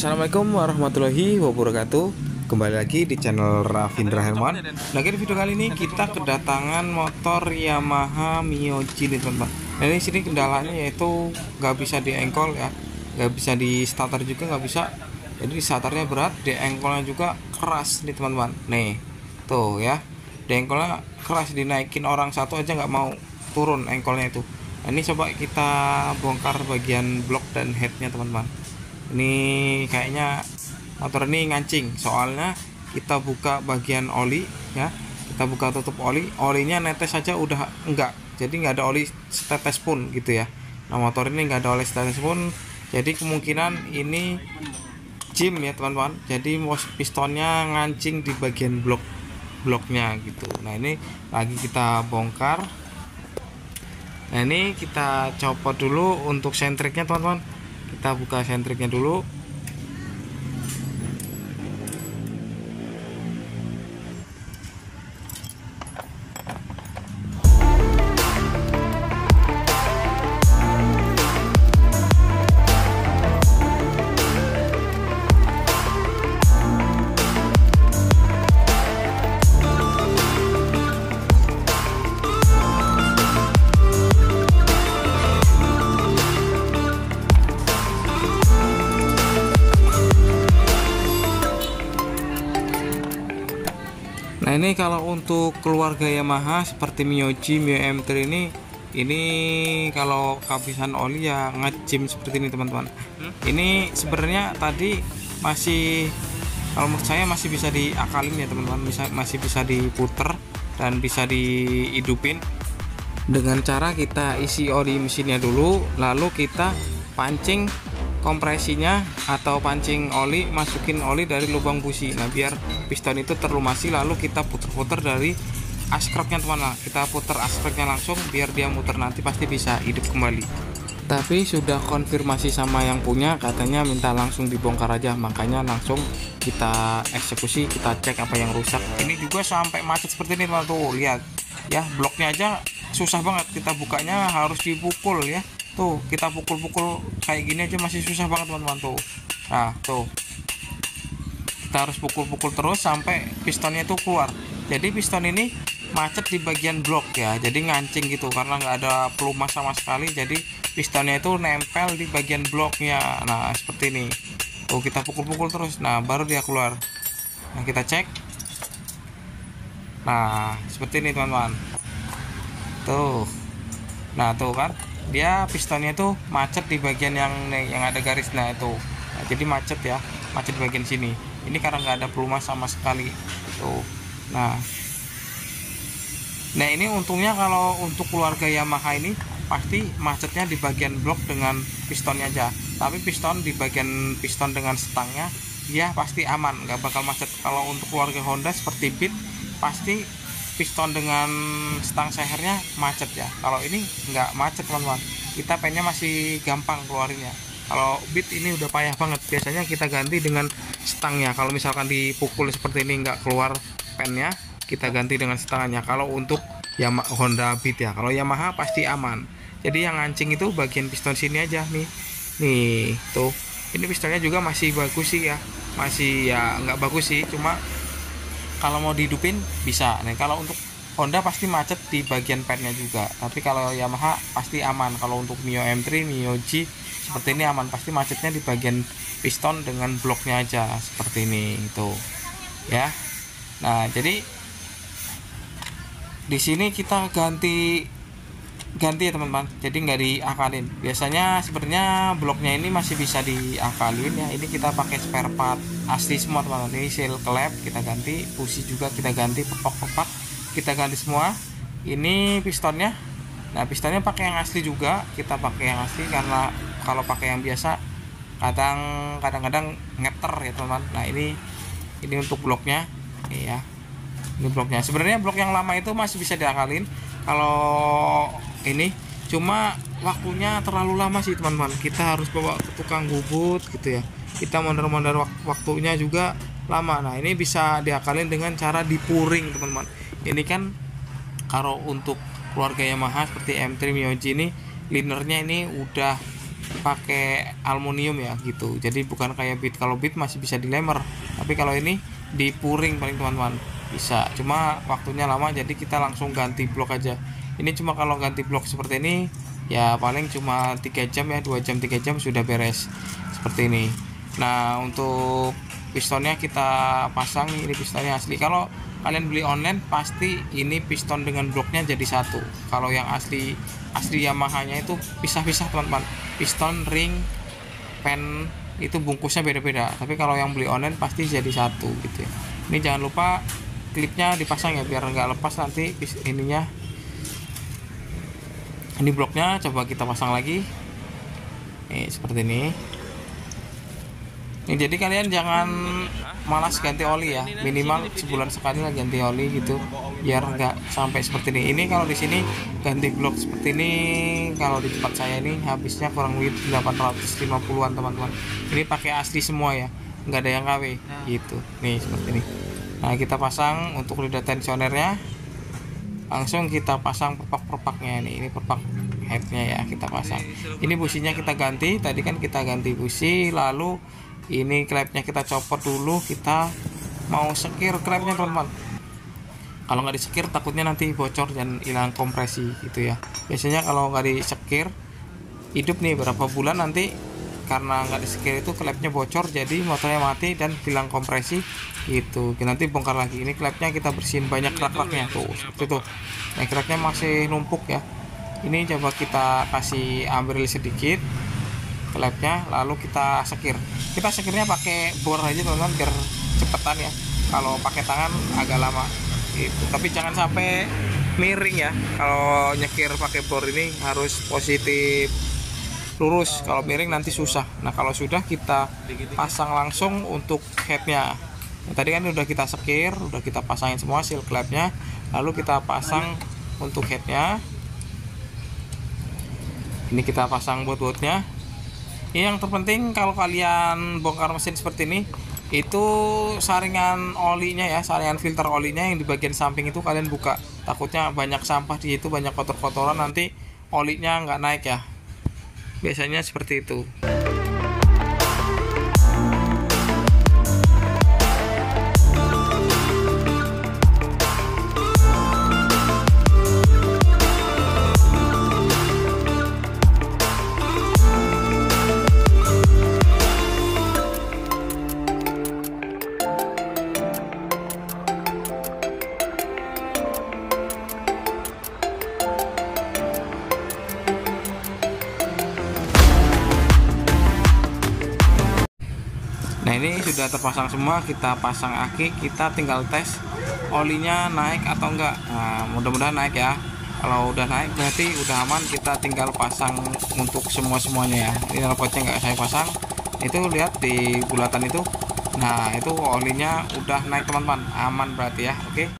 Assalamualaikum warahmatullahi wabarakatuh. Kembali lagi di channel Rafindra Herman. Nah, di video kali ini kita kedatangan motor Yamaha Mio G nih teman-teman. Nah, ini sini kendalanya yaitu nggak bisa diengkol ya, nggak bisa di starter juga nggak bisa. Jadi di starternya berat, di engkolnya juga keras nih teman-teman. Nih, tuh ya, di engkolnya keras, dinaikin orang satu aja nggak mau turun engkolnya itu. Nah, ini coba kita bongkar bagian blok dan headnya teman-teman. Ini kayaknya motor ini ngancing, soalnya kita buka bagian oli ya, kita buka tutup oli, olinya netes saja udah enggak, jadi nggak ada oli setetes pun gitu ya. Nah, motor ini nggak ada oli setetes pun, jadi kemungkinan ini jim ya teman-teman. Jadi pistonnya ngancing di bagian bloknya gitu. Nah, ini lagi kita bongkar. Nah, ini kita copot dulu untuk sentriknya teman-teman. Kita buka sentriknya dulu. Nah, ini kalau untuk keluarga Yamaha seperti Mio G, Mio M3 ini kalau kehabisan oli ya ngejim seperti ini teman-teman. Ini sebenarnya tadi masih, kalau menurut saya masih bisa diakalin ya teman-teman, masih bisa diputer dan bisa dihidupin dengan cara kita isi oli mesinnya dulu, lalu kita pancing kompresinya atau pancing oli, masukin oli dari lubang busi. Nah, biar piston itu terlumasi, lalu kita puter-puter dari askreknya teman-teman. Kita puter askreknya langsung biar dia muter, nanti pasti bisa hidup kembali. Tapi sudah konfirmasi sama yang punya, katanya minta langsung dibongkar aja, makanya langsung kita eksekusi, kita cek apa yang rusak. Ini juga sampai macet seperti ini teman-teman, tuh lihat ya, bloknya aja susah banget, kita bukanya harus dipukul ya. Tuh, kita pukul-pukul kayak gini aja masih susah banget teman-teman tuh. Nah, tuh, kita harus pukul-pukul terus sampai pistonnya itu keluar. Jadi piston ini macet di bagian blok ya, jadi ngancing gitu karena nggak ada pelumas sama sekali. Jadi pistonnya itu nempel di bagian bloknya. Nah, seperti ini. Tuh, kita pukul-pukul terus. Nah, baru dia keluar. Nah, kita cek. Nah, seperti ini teman-teman. Tuh. Nah, tuh kan, dia pistonnya itu macet di bagian yang ada garisnya itu. Nah, jadi macet ya, macet di bagian sini. Ini karena nggak ada pelumas sama sekali tuh. Nah, ini untungnya kalau untuk keluarga Yamaha ini pasti macetnya di bagian blok dengan pistonnya aja, tapi piston di bagian piston dengan stangnya dia pasti aman, nggak bakal macet. Kalau untuk keluarga Honda seperti Beat, pasti piston dengan stang sehernya macet ya. Kalau ini nggak macet teman-teman, kita pennya masih gampang keluarinnya. Kalau Beat ini udah payah banget, biasanya kita ganti dengan stangnya. Kalau misalkan dipukul seperti ini nggak keluar pennya, kita ganti dengan stangnya. Kalau untuk Yamaha Honda Beat ya, kalau Yamaha pasti aman. Jadi yang ngancing itu bagian piston sini aja nih tuh. Ini pistonnya juga masih bagus sih ya, masih ya nggak bagus sih, cuma kalau mau dihidupin bisa. Nah, kalau untuk Honda pasti macet di bagian pennya juga, tapi kalau Yamaha pasti aman. Kalau untuk Mio M3, Mio G seperti ini aman, pasti macetnya di bagian piston dengan bloknya aja seperti ini itu ya. Nah, jadi di sini kita ganti ya teman-teman, jadi nggak diakalin. Biasanya sebenarnya bloknya ini masih bisa diakalin ya. Ini kita pakai spare part asli semua teman-teman. Ini seal klep kita ganti, busi juga kita ganti, pepak kita ganti semua. Ini pistonnya, nah pistonnya pakai yang asli juga, kita pakai yang asli karena kalau pakai yang biasa kadang-kadang ngeter ya teman-teman. Nah, ini untuk bloknya ya, ini bloknya. Sebenarnya blok yang lama itu masih bisa diakalin, kalau ini cuma waktunya terlalu lama sih teman-teman. Kita harus bawa ke tukang bubut gitu ya, kita mondar-mondar, waktunya juga lama. Nah, ini bisa diakalin dengan cara dipuring teman-teman. Ini kan kalau untuk keluarga Yamaha seperti M3, Mio G ini linernya ini udah pakai aluminium ya gitu, jadi bukan kayak bead. Kalau bead masih bisa dilemer, tapi kalau ini dipuring paling teman-teman bisa, cuma waktunya lama, jadi kita langsung ganti blok aja. Ini cuma kalau ganti blok seperti ini ya paling cuma 3 jam ya, 2 jam 3 jam sudah beres seperti ini. Nah untuk pistonnya kita pasang nih, ini pistonnya asli. Kalau kalian beli online pasti ini piston dengan bloknya jadi satu. Kalau yang asli Yamaha nya itu pisah-pisah teman-teman, piston, ring, pen itu bungkusnya beda-beda, tapi kalau yang beli online pasti jadi satu gitu ya. Ini jangan lupa klipnya dipasang ya biar nggak lepas nanti ininya. Ini bloknya coba kita pasang lagi nih seperti ini. Ini jadi kalian jangan malas ganti oli ya, minimal sebulan sekali lah ganti oli gitu biar nggak sampai seperti ini. Ini kalau di sini ganti blok seperti ini, kalau di tempat saya ini habisnya kurang lebih 850-an teman-teman. Ini pakai asli semua ya, nggak ada yang KW gitu nih seperti ini. Nah kita pasang untuk lidah tensionernya, langsung kita pasang perpak-perpaknya nih. Ini perpak headnya ya kita pasang. Ini businya kita ganti, tadi kan kita ganti busi, lalu ini klepnya kita copot dulu. Kita mau sekir klepnya teman-teman, kalau nggak disekir takutnya nanti bocor dan hilang kompresi gitu ya. Biasanya kalau nggak disekir hidup nih berapa bulan, nanti karena nggak disekir itu klepnya bocor, jadi motornya mati dan hilang kompresi gitu. Nanti bongkar lagi. Ini klepnya kita bersihin, banyak kerak-keraknya tuh seperti itu. Nah keraknya masih numpuk ya. Ini coba kita kasih ambil sedikit klepnya, lalu kita sekir. Kita sekirnya pakai bor aja teman-teman biar cepetan ya, kalau pakai tangan agak lama gitu. Tapi jangan sampai miring ya, kalau nyekir pakai bor ini harus positif lurus, kalau miring nanti susah. Nah kalau sudah kita pasang langsung untuk headnya. Nah, tadi kan udah kita sekir, udah kita pasangin semua seal klepnya, lalu kita pasang untuk headnya. Ini kita pasang baut-bautnya. Ini yang terpenting kalau kalian bongkar mesin seperti ini, itu saringan olinya ya, saringan filter olinya yang di bagian samping itu kalian buka. Takutnya banyak sampah di situ, banyak kotor-kotoran, nanti olinya nggak naik ya. Biasanya seperti itu. Nah ini sudah terpasang semua, kita pasang aki, kita tinggal tes olinya naik atau enggak. Nah mudah-mudahan naik ya. Kalau udah naik berarti udah aman, kita tinggal pasang untuk semuanya ya. Ini knalpotnya nggak saya pasang, itu lihat di bulatan itu. Nah itu olinya udah naik teman-teman, aman berarti ya. Oke.